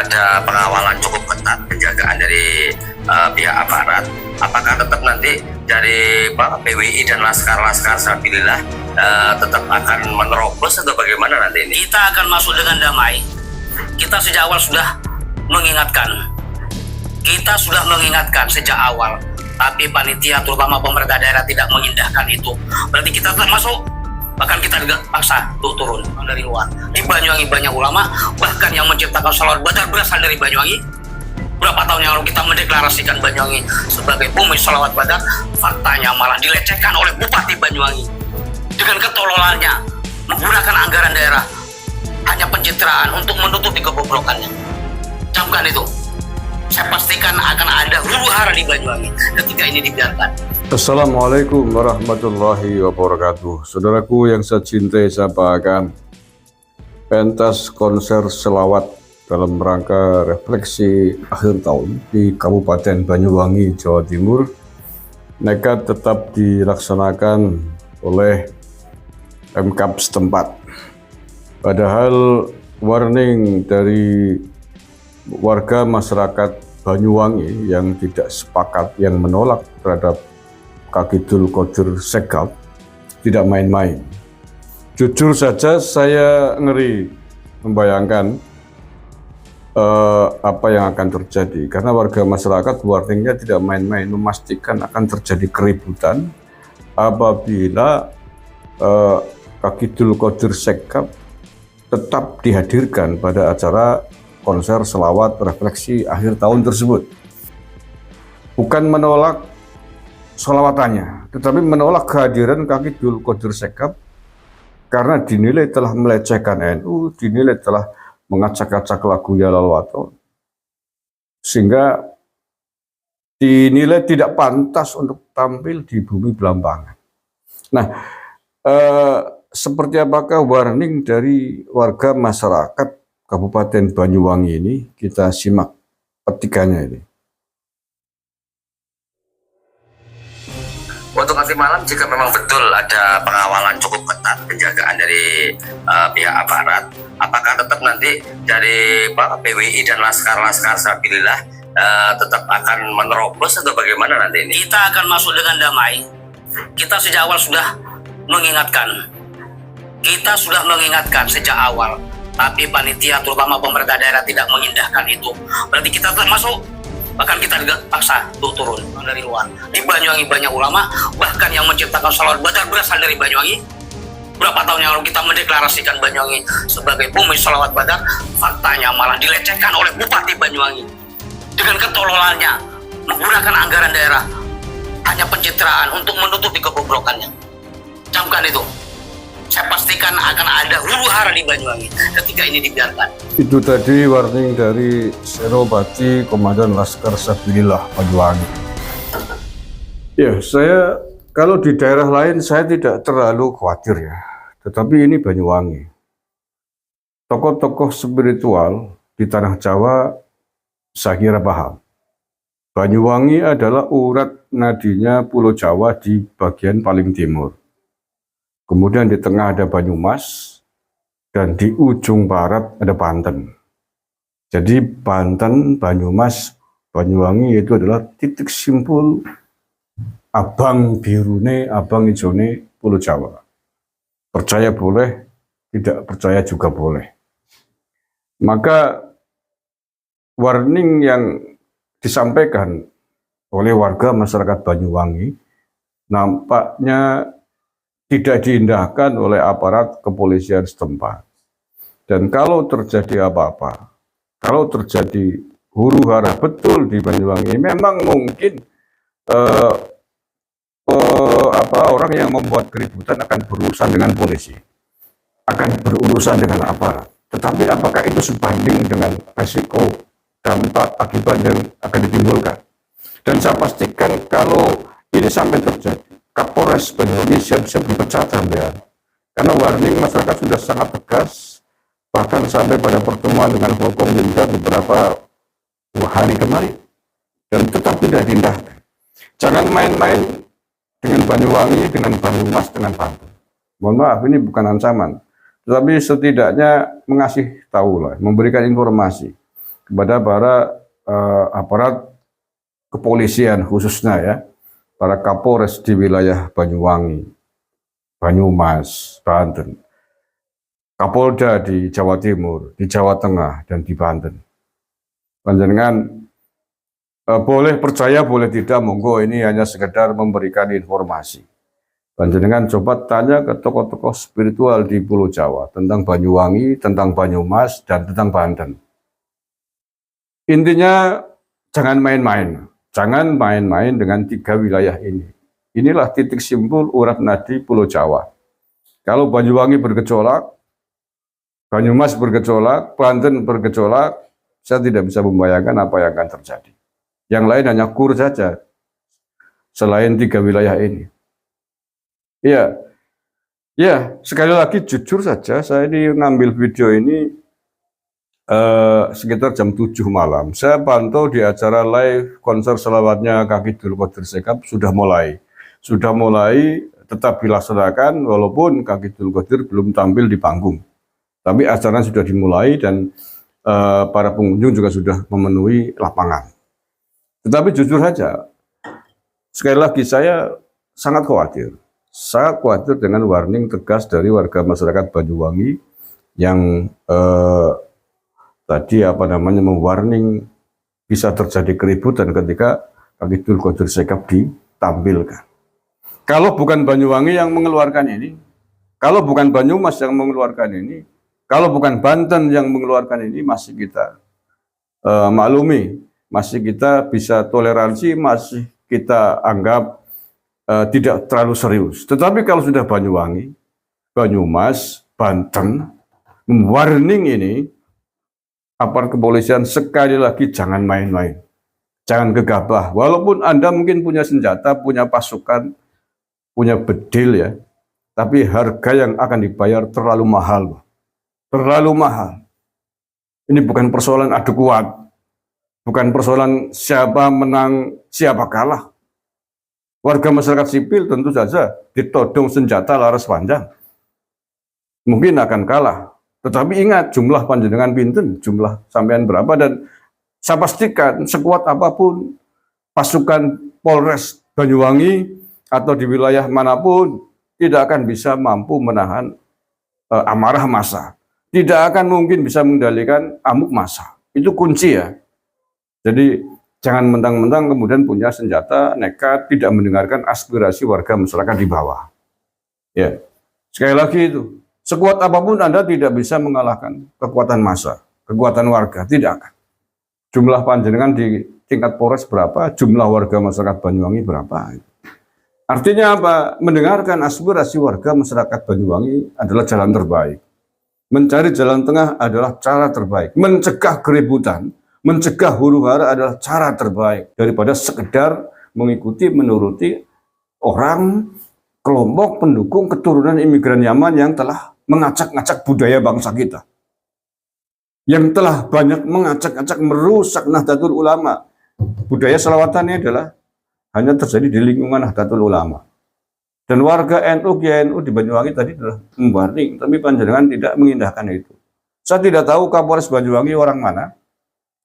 ada pengawalan cukup ketat, penjagaan dari pihak aparat, apakah tetap nanti dari PWI dan laskar-laskar Sabilillah tetap akan menerobos atau bagaimana nanti ini? Kita akan masuk dengan damai. Kita sejak awal sudah mengingatkan. Sejak awal. Tapi panitia terutama pemerintah daerah tidak mengindahkan itu. Berarti kita tetap masuk. Bahkan kita juga paksa turun dari luar. Di Banyuwangi banyak ulama, bahkan yang menciptakan sholawat badar berasal dari Banyuwangi. Berapa tahun yang lalu kita mendeklarasikan Banyuwangi sebagai bumi sholawat badar, faktanya malah dilecehkan oleh Bupati Banyuwangi. Dengan ketololannya, menggunakan anggaran daerah, hanya pencitraan untuk menutupi kebobrokannya. Camkan itu. Saya pastikan akan ada huru-hara di Banyuwangi ketika ini dibiarkan. Assalamualaikum warahmatullahi wabarakatuh. Saudaraku yang saya cintai, saya banggakan, pentas konser selawat dalam rangka refleksi akhir tahun di Kabupaten Banyuwangi, Jawa Timur nekat tetap dilaksanakan oleh Pemkab setempat. Padahal warning dari warga masyarakat Banyuwangi yang tidak sepakat, yang menolak terhadap Kakidul Qadir Sekap tidak main-main. Jujur saja saya ngeri membayangkan apa yang akan terjadi, karena warga masyarakat warningnya tidak main-main, memastikan akan terjadi keributan apabila Kakidul Qadir Sekap tetap dihadirkan pada acara konser selawat refleksi akhir tahun tersebut. Bukan menolak sholawatannya, tetapi menolak kehadiran Kakidul Qadir Sekap karena dinilai telah melecehkan NU, dinilai telah mengacak-acak lagu Ya Lalwato, sehingga dinilai tidak pantas untuk tampil di bumi Belambangan. Nah, seperti apakah warning dari warga masyarakat Kabupaten Banyuwangi ini? Kita simak petikannya ini. Untuk nanti malam, jika memang betul ada pengawalan cukup ketat, penjagaan dari pihak aparat, apakah tetap nanti dari PWI dan laskar-laskar Sabilillah tetap akan menerobos atau bagaimana nanti ini? Kita akan masuk dengan damai. Kita sejak awal sudah mengingatkan. Sejak awal. Tapi panitia terutama pemerintah daerah tidak mengindahkan itu. Berarti kita tetap masuk. Bahkan kita juga paksa turun dari luar. Di Banyuwangi banyak ulama, bahkan yang menciptakan sholawat badar berasal dari Banyuwangi. Berapa tahun yang lalu kita mendeklarasikan Banyuwangi sebagai bumi sholawat badar, faktanya malah dilecehkan oleh Bupati Banyuwangi. Dengan ketololannya, menggunakan anggaran daerah, hanya pencitraan untuk menutupi kebobrokannya. Camkan itu. Saya pastikan akan ada huru-hara di Banyuwangi ketika ini dibiarkan. Itu tadi warning dari Senopati Komandan Laskar Sabilillah Banyuwangi. Ya, saya kalau di daerah lain saya tidak terlalu khawatir ya, tetapi ini Banyuwangi. Tokoh-tokoh spiritual di tanah Jawa saya kira paham. Banyuwangi adalah urat nadinya Pulau Jawa di bagian paling timur. Kemudian di tengah ada Banyumas, dan di ujung barat ada Banten. Jadi Banten, Banyumas, Banyuwangi itu adalah titik simpul abang birune, abang ijone Pulau Jawa. Percaya boleh, tidak percaya juga boleh. Maka warning yang disampaikan oleh warga masyarakat Banyuwangi nampaknya tidak diindahkan oleh aparat kepolisian setempat. Dan kalau terjadi apa-apa, kalau terjadi huru-hara betul di Banyuwangi, memang mungkin orang yang membuat keributan akan berurusan dengan polisi, akan berurusan dengan aparat. Tetapi apakah itu sebanding dengan resiko, dampak, akibat yang akan ditimbulkan? Dan saya pastikan kalau ini sampai terjadi, Kapolres Banyuwangi siap-siap dipecat sampean. Karena warning masyarakat sudah sangat tegas, bahkan sampai pada pertemuan dengan Forkompimda beberapa hari kemarin, dan tetap tidak diindahkan. Jangan main-main dengan Banyuwangi, dengan Banyumas, dengan Banten. Mohon maaf, ini bukan ancaman, tetapi setidaknya mengasih tahu lah, memberikan informasi kepada para aparat kepolisian khususnya ya, para Kapolres di wilayah Banyuwangi, Banyumas, Banten, Kapolda di Jawa Timur, di Jawa Tengah, dan di Banten. Panjenengan boleh percaya, boleh tidak, monggo, ini hanya sekedar memberikan informasi. Panjenengan coba tanya ke tokoh-tokoh spiritual di Pulau Jawa tentang Banyuwangi, tentang Banyumas, dan tentang Banten. Intinya jangan main-main. Jangan main-main dengan 3 wilayah ini. Inilah titik simpul urat nadi Pulau Jawa. Kalau Banyuwangi bergejolak, Banyumas bergejolak, Banten bergejolak, saya tidak bisa membayangkan apa yang akan terjadi. Yang lain hanya kur saja, selain 3 wilayah ini. Ya, sekali lagi jujur saja, saya ini ngambil video ini sekitar jam 7 malam. Saya pantau di acara live konser selawatnya Kak Kidul Qadir Sekap sudah mulai tetap dilaksanakan walaupun Kak Kidul Qadir belum tampil di panggung. Tapi acara sudah dimulai dan para pengunjung juga sudah memenuhi lapangan. Tetapi jujur saja, sekali lagi saya sangat khawatir. Saya khawatir dengan warning tegas dari warga masyarakat Banyuwangi yang tadi mewarning bisa terjadi keributan ketika Kak Kidul Qadir Sekap ditampilkan. Kalau bukan Banyuwangi yang mengeluarkan ini, kalau bukan Banyumas yang mengeluarkan ini, kalau bukan Banten yang mengeluarkan ini, masih kita maklumi, masih kita bisa toleransi, masih kita anggap tidak terlalu serius. Tetapi kalau sudah Banyuwangi, Banyumas, Banten warning ini, aparat kepolisian sekali lagi jangan main-main, jangan gegabah. Walaupun Anda mungkin punya senjata, punya pasukan, punya bedil ya, tapi harga yang akan dibayar terlalu mahal, terlalu mahal. Ini bukan persoalan adu kuat, bukan persoalan siapa menang, siapa kalah. Warga masyarakat sipil tentu saja ditodong senjata laras panjang, mungkin akan kalah. Tetapi ingat, jumlah panjenengan pinten, jumlah sampean berapa, dan saya pastikan sekuat apapun pasukan Polres Banyuwangi atau di wilayah manapun tidak akan bisa mampu menahan amarah massa. Tidak akan mungkin bisa mengendalikan amuk massa. Itu kunci ya. Jadi jangan mentang-mentang kemudian punya senjata, nekat, tidak mendengarkan aspirasi warga masyarakat di bawah. Ya, sekali lagi itu, sekuat apapun Anda tidak bisa mengalahkan kekuatan massa, kekuatan warga, tidak akan. Jumlah panjenengan di tingkat Polres berapa, jumlah warga masyarakat Banyuwangi berapa. Artinya apa? Mendengarkan aspirasi warga masyarakat Banyuwangi adalah jalan terbaik. Mencari jalan tengah adalah cara terbaik. Mencegah keributan, mencegah huru-hara adalah cara terbaik daripada sekedar mengikuti, menuruti orang, kelompok pendukung keturunan imigran Yaman yang telah mengacak-ngacak budaya bangsa kita. Yang telah banyak mengacak-ngacak, merusak Nahdlatul Ulama. Budaya selawatannya adalah hanya terjadi di lingkungan Nahdlatul Ulama. Dan warga NU, GNU di Banyuwangi tadi telah memwarning, tapi panjenengan tidak mengindahkan itu. Saya tidak tahu Kapolres Banyuwangi orang mana,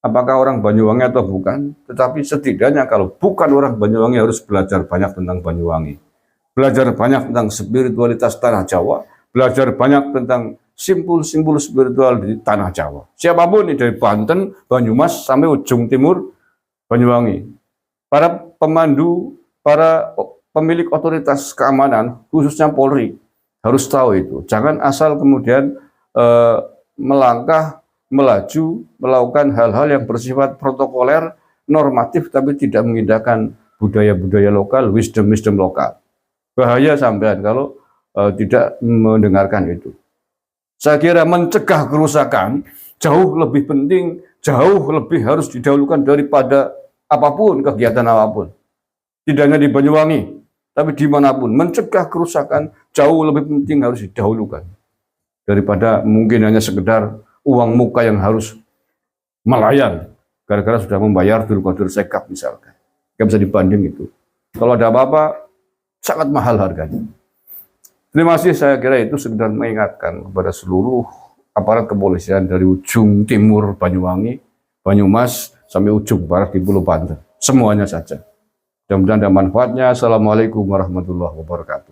apakah orang Banyuwangi atau bukan, tetapi setidaknya kalau bukan orang Banyuwangi harus belajar banyak tentang Banyuwangi. Belajar banyak tentang spiritualitas tanah Jawa, belajar banyak tentang simpul-simpul spiritual di tanah Jawa. Siapapun ini, dari Banten, Banyumas, sampai ujung timur Banyuwangi. Para pemandu, para pemilik otoritas keamanan, khususnya Polri, harus tahu itu. Jangan asal kemudian melangkah, melaju, melakukan hal-hal yang bersifat protokoler, normatif, tapi tidak mengindahkan budaya-budaya lokal, wisdom-wisdom lokal. Bahaya sampean kalau tidak mendengarkan itu. Saya kira mencegah kerusakan jauh lebih penting, jauh lebih harus didahulukan daripada apapun, kegiatan apapun. Tidak hanya di Banyuwangi, tapi dimanapun. Mencegah kerusakan jauh lebih penting, harus didahulukan daripada mungkin hanya sekedar uang muka yang harus melayang gara-gara sudah membayar Kidul Qadir Sekap misalkan. Tidak bisa dibanding itu. Kalau ada apa-apa, sangat mahal harganya. Terima kasih, saya kira itu sekedar mengingatkan kepada seluruh aparat kepolisian dari ujung timur Banyuwangi, Banyumas sampai ujung barat di Pulau Banten. Semuanya saja. Mudah-mudahan ada manfaatnya. Assalamualaikum warahmatullahi wabarakatuh.